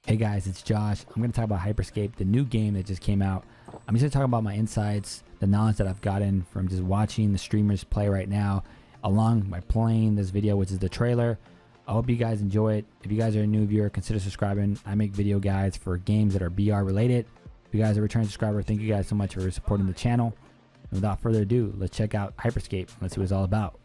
Hey guys, it's Josh. I'm going to talk about Hyperscape, the new game that just came out. I'm just going to talk about my insights, the knowledge that I've gotten from just watching the streamers play right now, along by playing this video, which is the trailer. I hope you guys enjoy it. If you guys are a new viewer, consider subscribing. I make video guides for games that are BR related. If you guys are a return subscriber, thank you guys so much for supporting the channel. And without further ado, let's check out Hyperscape. Let's see what it's all about.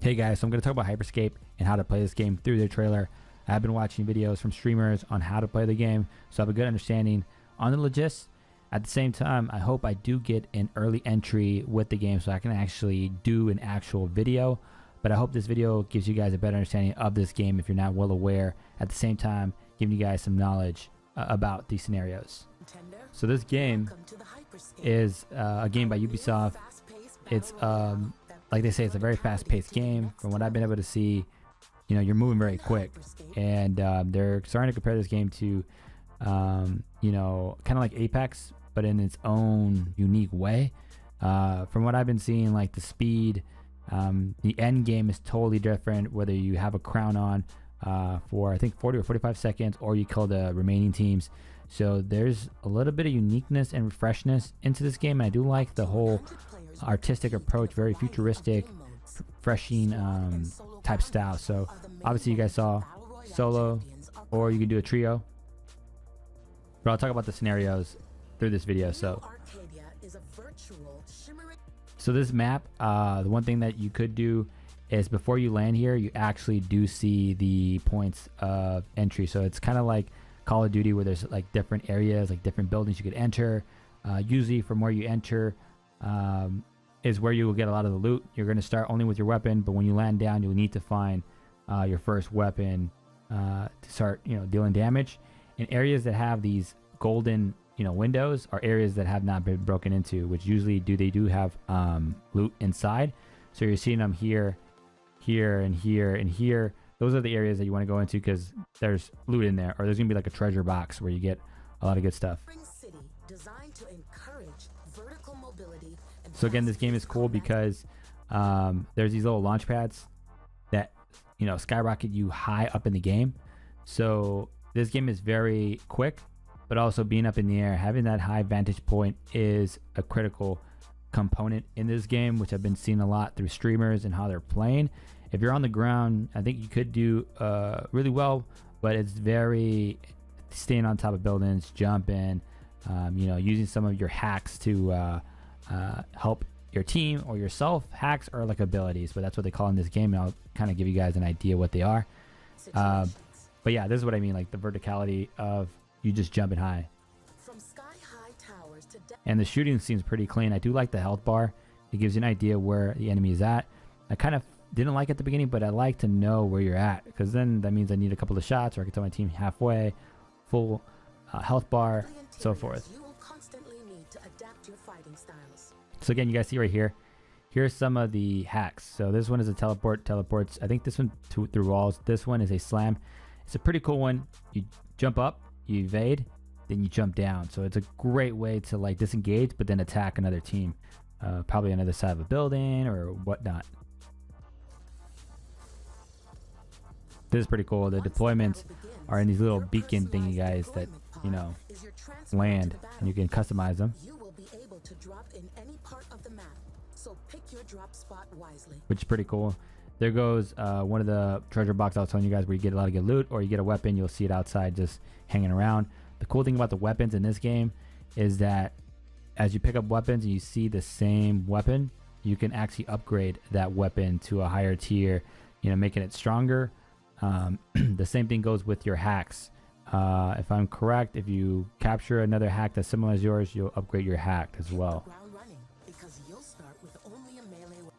Hey guys, so I'm going to talk about Hyperscape and how to play this game through their trailer. I've been watching videos from streamers on how to play the game, so I have a good understanding on the logistics. At the same time, I hope I do get an early entry with the game so I can actually do an actual video. But I hope this video gives you guys a better understanding of this game if you're not well aware. At the same time, giving you guys some knowledge about these scenarios. So this game is a game by Ubisoft. It's like they say, it's a very fast-paced game. From what I've been able to see, you know, you're moving very quick, and they're starting to compare this game to, you know, kind of like Apex, but in its own unique way. From what I've been seeing, like the speed, the end game is totally different. Whether you have a crown on for I think 40 or 45 seconds, or you kill the remaining teams. So there's a little bit of uniqueness and freshness into this game, and I do like the whole artistic approach, very futuristic, refreshing type style. So obviously you guys saw solo, or you can do a trio, but I'll talk about the scenarios through this video. So this map, the one thing that you could do is before you land here, you actually do see the points of entry. So it's kind of like Call of Duty, where there's like different areas, like different buildings you could enter. Usually from where you enter is where you will get a lot of the loot. You're going to start only with your weapon, but when you land down, you'll need to find your first weapon to start, you know, dealing damage. And areas that have these golden, you know, windows are areas that have not been broken into, which usually they do have loot inside. So you're seeing them here, here, and here, and here. Those are the areas that you want to go into because there's loot in there, or there's gonna be like a treasure box where you get a lot of good stuff. So again, this game is cool because there's these little launch pads that, you know, skyrocket you high up in the game. So this game is very quick, but also being up in the air, having that high vantage point is a critical component in this game, which I've been seeing a lot through streamers and how they're playing. If you're on the ground, I think you could do really well, but it's very staying on top of buildings, jumping, you know, using some of your hacks to help your team or yourself. Hacks are like abilities, but that's what they call in this game, and I'll kind of give you guys an idea what they are. But yeah, this is what I mean, like the verticality of you just jumping high. And the shooting seems pretty clean. I do like the health bar. It gives you an idea where the enemy is at. I kind of didn't like it at the beginning, but I like to know where you're at, because then that means I need a couple of shots, or I can tell my team halfway, full health bar, so forth. So again, you guys see right here, here's some of the hacks. So this one is a teleports. I think this one through walls. This one is a slam. It's a pretty cool one. You jump up, you evade, then you jump down. So it's a great way to like disengage, but then attack another team, probably on the other side of a building or whatnot. This is pretty cool. The deployments are in these little beacon thingy guys that, you know, land, and you can customize them, which is pretty cool. There goes one of the treasure boxes I was telling you guys, where you get a lot of good loot, or you get a weapon. You'll see it outside just hanging around. The cool thing about the weapons in this game is that as you pick up weapons and you see the same weapon, you can actually upgrade that weapon to a higher tier, you know, making it stronger. The same thing goes with your hacks. If I'm correct, if you capture another hack that's similar as yours, you'll upgrade your hack as well.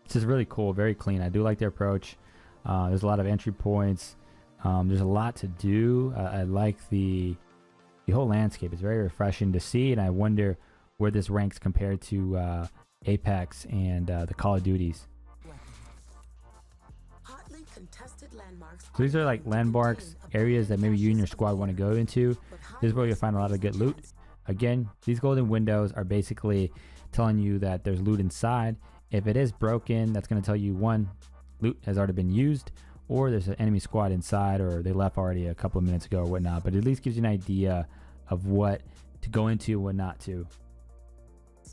This is really cool, very clean. I do like their approach. There's a lot of entry points. There's a lot to do. I like the whole landscape. It's very refreshing to see, and I wonder where this ranks compared to Apex and the Call of Duties. So these are like landmarks, areas that maybe you and your squad want to go into. This is where you'll find a lot of good loot. Again, these golden windows are basically telling you that there's loot inside. If it is broken, that's going to tell you one, loot has already been used, or there's an enemy squad inside, or they left already a couple of minutes ago or whatnot. But at least gives you an idea of what to go into and what not to.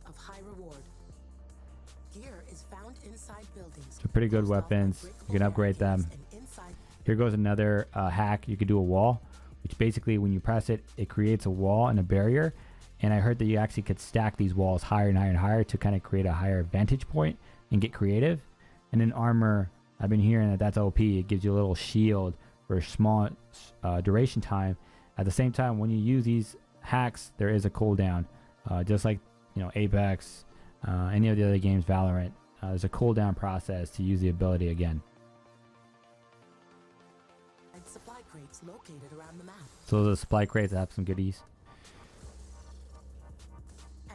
Of high reward. Gear is found inside buildings. So pretty good weapons. You can upgrade them. Here goes another hack. You could do a wall, which basically when you press it, it creates a wall and a barrier. And I heard that you actually could stack these walls higher and higher and higher to kind of create a higher vantage point and get creative. And then armor, I've been hearing that that's OP. It gives you a little shield for a small duration time. At the same time, when you use these hacks, there is a cooldown, just like, you know, Apex, any of the other games, Valorant. There's a cooldown process to use the ability again. And supply crates located around the map. So the supply crates have some goodies.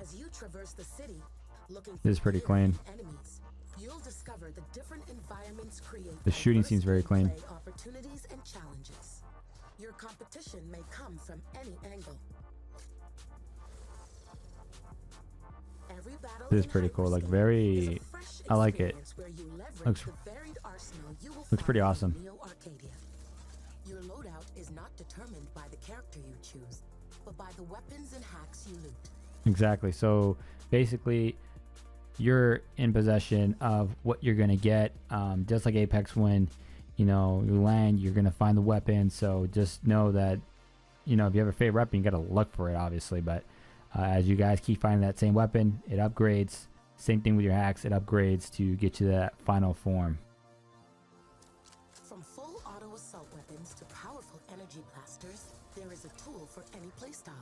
As you traverse the city, looking This is pretty clean. Enemies, you'll discover the different environments create. The shooting seems very clean. Opportunities and challenges. Your competition may come from any angle. Every battle This is pretty cool. Like very, I like it. Looks pretty awesome. Arcadia. Your loadout is not determined by the character you choose, but by the weapons and hacks you loot. Exactly. So basically, you're in possession of what you're gonna get. Just like Apex, when you know you land, you're gonna find the weapon. So just know that, you know, if you have a favorite weapon, you gotta look for it, obviously. But as you guys keep finding that same weapon, it upgrades. Same thing with your hacks, it upgrades to get you that final form. From full auto assault weapons to powerful energy blasters, there is a tool for any playstyle.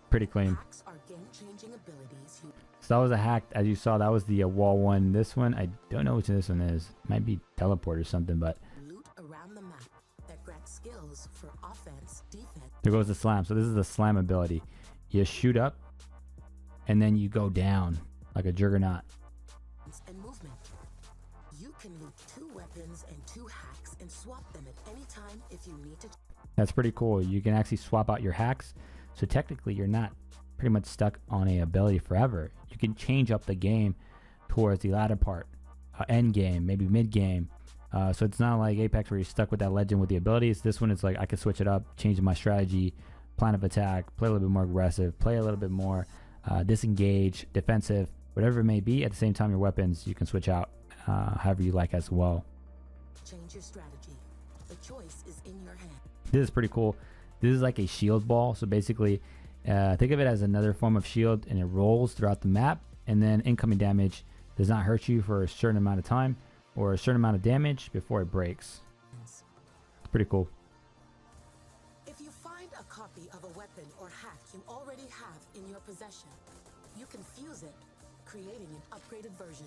Pretty clean. Hacks are game-changing abilities. So that was a hack, as you saw. That was the wall one. This one, I don't know which this one is. Might be teleport or something, but loot around the map that grants skills for offense, defense. There goes the slam. So this is the slam ability. You shoot up, and then you go down like a juggernaut. And movement. You can loot 2 weapons and 2 hacks and swap them at any time if you need to. That's pretty cool. You can actually swap out your hacks. So technically, you're not pretty much stuck on a ability forever. You can change up the game towards the latter part, end game, maybe mid game. So it's not like Apex where you're stuck with that legend with the abilities. This one is like I can switch it up, change my strategy, plan of attack, play a little bit more aggressive, play a little bit more disengage, defensive, whatever it may be. At the same time, your weapons you can switch out however you like as well. Change your strategy. The choice is in your hand. This is pretty cool. This is like a shield ball. So basically, think of it as another form of shield, and it rolls throughout the map, and then incoming damage does not hurt you for a certain amount of time or a certain amount of damage before it breaks. It's pretty cool. If you find a copy of a weapon or hack you already have in your possession, you can fuse it, creating an upgraded version.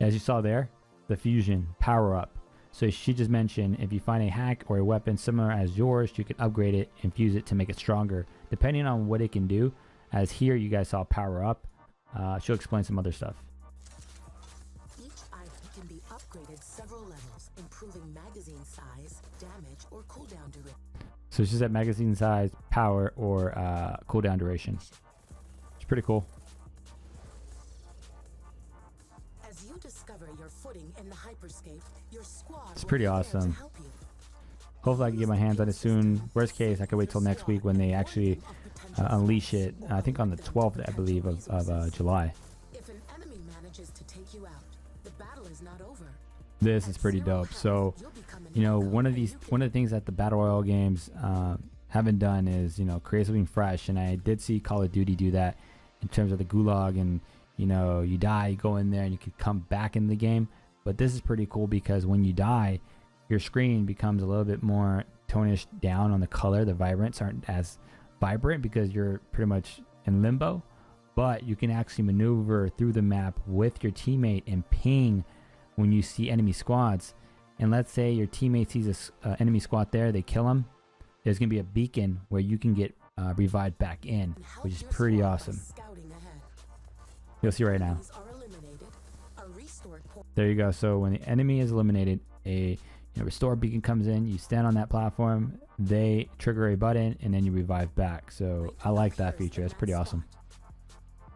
As you saw there, the fusion power up. So she just mentioned if you find a hack or a weapon similar as yours, you can upgrade it and fuse it to make it stronger, depending on what it can do. As here, you guys saw power up. She'll explain some other stuff. Each item can be upgraded several levels, improving magazine size, damage, or cooldown duration. So she said magazine size, power, or cooldown duration. It's pretty cool. As you discover your footing in the hyperscape, your squad It's pretty awesome. help you. Hopefully I can get my hands on it soon. Worst case, I can wait till next week when they actually unleash it. I think on the 12th, I believe, of July. If an enemy manages to take you out, the battle is not over. This is pretty dope. So, you know, one of the things that the battle royale games haven't done is, you know, create something fresh. And I did see Call of Duty do that in terms of the gulag, and you know, you die, you go in there, and you could come back in the game. But this is pretty cool because when you die, your screen becomes a little bit more tonish down on the color. The vibrants aren't as vibrant because you're pretty much in limbo. But you can actually maneuver through the map with your teammate and ping when you see enemy squads. And let's say your teammate sees an enemy squad there, they kill him. There's going to be a beacon where you can get revived back in, which is pretty awesome. You'll see right now. There you go. So when the enemy is eliminated, a restore beacon comes in, you stand on that platform, they trigger a button, and then you revive back. So I like that feature. That's pretty awesome.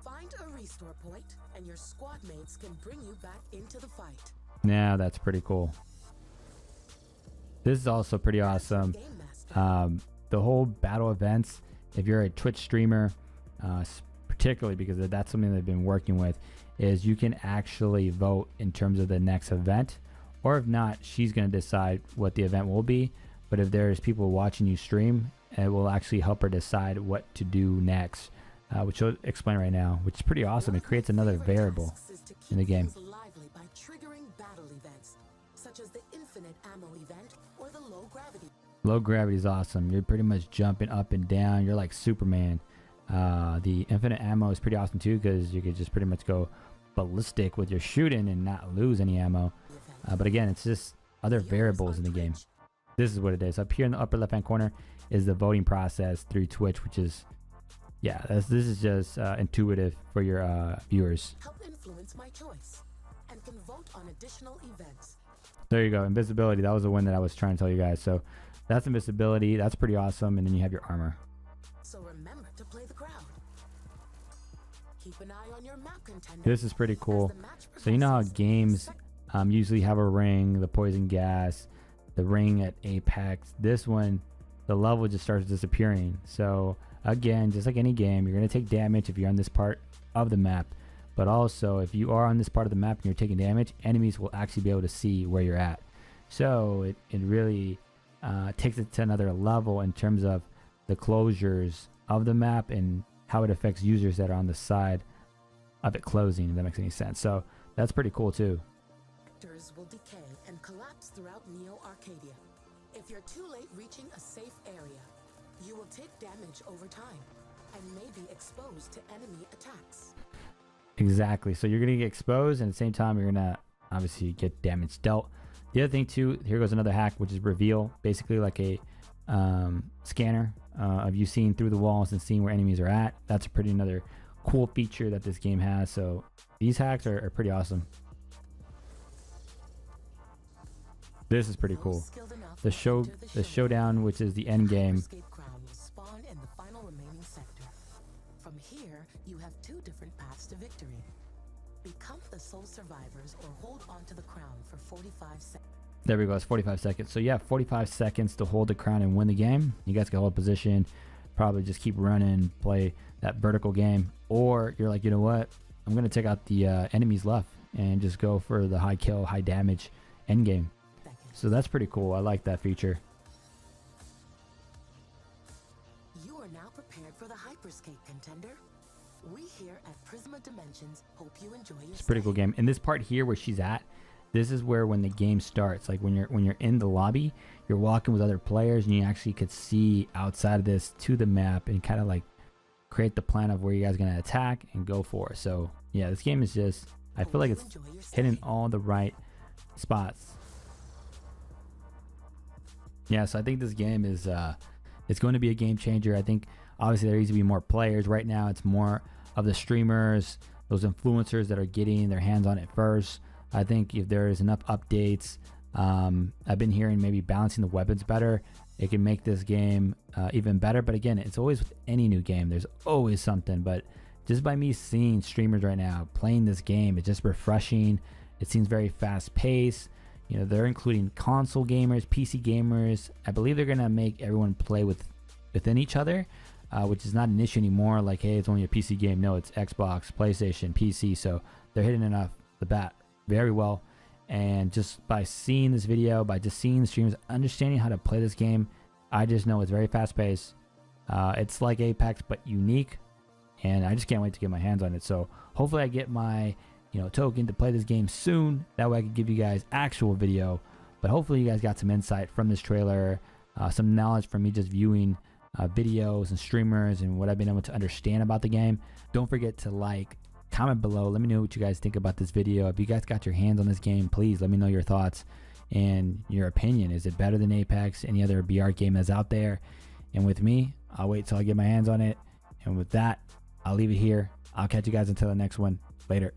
Find a point, and your squad mates can bring you back into the fight. Now that's pretty cool. This is also pretty awesome. The whole battle events, if you're a Twitch streamer, particularly because that's something they've been working with, is you can actually vote in terms of the next event, or if not, she's going to decide what the event will be. But if there's people watching you stream, it will actually help her decide what to do next, which I'll explain right now, which is pretty awesome. It creates another variable in the game. Lively by triggering battle events, such as the infinite ammo event or the low gravity. Low gravity is awesome. You're pretty much jumping up and down. You're like Superman. The infinite ammo is pretty awesome too, because you could just pretty much go ballistic with your shooting and not lose any ammo. But again, it's just other variables in the game. This is what it is. Up here in the upper left hand corner is the voting process through Twitch, which is, yeah, this is just intuitive for your viewers. Help influence my choice and can vote on additional events. There you go. Invisibility. That was the one that I was trying to tell you guys. So that's invisibility. That's pretty awesome. And then you have your armor. So remember to play the crowd. Keep an eye on your map contender. This is pretty cool. So you know how games usually have a ring, the poison gas, the ring at Apex. This one, the level just starts disappearing. So again, just like any game, you're going to take damage if you're on this part of the map. But also, if you are on this part of the map and you're taking damage, enemies will actually be able to see where you're at. So it really takes it to another level in terms of the closures of the map and how it affects users that are on the side of it closing, if that makes any sense. So that's pretty cool too. Sectors will decay and collapse throughout Neo Arcadia. If you're too late reaching a safe area, you will take damage over time and may be exposed to enemy attacks. Exactly. So you're going to get exposed, and at the same time, you're going to obviously get damage dealt. The other thing too, here goes another hack, which is reveal. Basically like a scanner of you seeing through the walls and seeing where enemies are at. That's a pretty another cool feature that this game has. So these hacks are pretty awesome. This is pretty cool. The showdown, which is the end game. Scape crown will spawn in the final remaining sector. From here, you have two different paths to victory. Become the sole survivors or hold on to the crown for 45 seconds. There we go. It's 45 seconds. So you have 45 seconds to hold the crown and win the game. You guys can hold position, probably just keep running, play that vertical game. Or you're like, you know what? I'm going to take out the enemies left and just go for the high kill, high damage end game. So that's pretty cool. I like that feature. You are now prepared for the hyperscape, contender. We here at Prisma Dimensions hope you enjoy your It's a pretty cool game. And this part here where she's at, this is where when the game starts, like when you're in the lobby, you're walking with other players and you actually could see outside of this to the map and kind of like create the plan of where you guys are going to attack and go for. So yeah, this game is just, I feel like it's hitting all the right spots. Yeah, so I think this game is it's going to be a game changer. I think obviously there needs to be more players. Right now it's more of the streamers, those influencers that are getting their hands on it first. I think if there is enough updates, I've been hearing maybe balancing the weapons better, it can make this game even better. But again, it's always with any new game, there's always something. But just by me seeing streamers right now playing this game, it's just refreshing. It seems very fast paced. You know, they're including console gamers, PC gamers. I believe they're going to make everyone play within each other, which is not an issue anymore. Like, hey, it's only a PC game. No, it's Xbox, PlayStation, PC. So they're hitting it off the bat very well. And just by seeing this video, by just seeing the streams, understanding how to play this game, I just know it's very fast paced. It's like Apex, but unique. And I just can't wait to get my hands on it. So hopefully I get my token to play this game soon. That way I can give you guys actual video. But hopefully you guys got some insight from this trailer, some knowledge from me just viewing videos and streamers and what I've been able to understand about the game. Don't forget to like, comment below. Let me know what you guys think about this video. If you guys got your hands on this game, please let me know your thoughts and your opinion. Is it better than Apex, any other BR game that's out there? And with me, I'll wait till I get my hands on it. And with that, I'll leave it here. I'll catch you guys until the next one. Later.